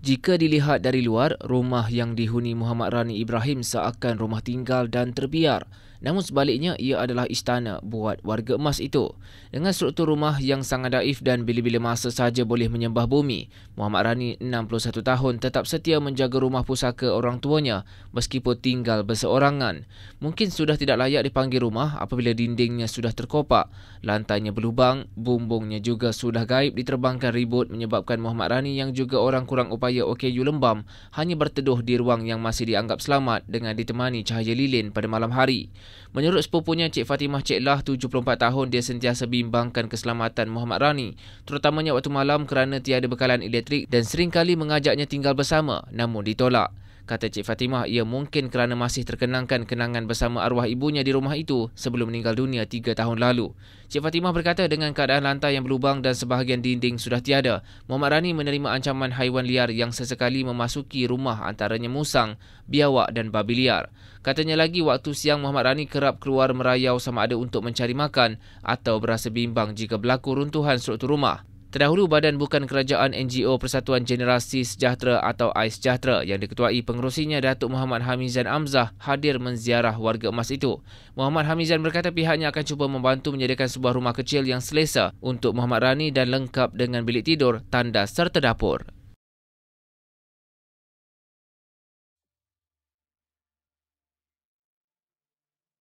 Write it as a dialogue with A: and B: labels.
A: Jika dilihat dari luar, rumah yang dihuni Muhammad Rani Ibrahim seakan rumah tinggal dan terbiar. Namun sebaliknya, ia adalah istana buat warga emas itu. Dengan struktur rumah yang sangat daif dan bila-bila masa sahaja boleh menyembah bumi, Muhammad Rani, 61 tahun, tetap setia menjaga rumah pusaka orang tuanya meskipun tinggal berseorangan. Mungkin sudah tidak layak dipanggil rumah apabila dindingnya sudah terkopak, lantainya berlubang, bumbungnya juga sudah gaib diterbangkan ribut menyebabkan Muhammad Rani yang juga orang kurang upaya OKU Lembam hanya berteduh di ruang yang masih dianggap selamat dengan ditemani cahaya lilin pada malam hari. Menurut sepupunya Cik Fatimah Cik Lah, 74 tahun, dia sentiasa bimbangkan keselamatan Muhammad Rani, terutamanya waktu malam kerana tiada bekalan elektrik dan seringkali mengajaknya tinggal bersama namun ditolak. Kata Cik Fatimah, ia mungkin kerana masih terkenangkan kenangan bersama arwah ibunya di rumah itu sebelum meninggal dunia 3 tahun lalu. Cik Fatimah berkata dengan keadaan lantai yang berlubang dan sebahagian dinding sudah tiada, Muhammad Rani menerima ancaman haiwan liar yang sesekali memasuki rumah antaranya musang, biawak dan babi liar. Katanya lagi waktu siang Muhammad Rani kerap keluar merayau sama ada untuk mencari makan atau berasa bimbang jika berlaku runtuhan struktur rumah. Terdahulu, Badan Bukan Kerajaan NGO Persatuan Generasi Sejahtera atau Ais Sejahtera yang diketuai pengerusinya Datuk Muhammad Hamizan Amzah hadir menziarah warga emas itu. Muhammad Hamizan berkata pihaknya akan cuba membantu menyediakan sebuah rumah kecil yang selesa untuk Muhammad Rani dan lengkap dengan bilik tidur, tandas serta dapur.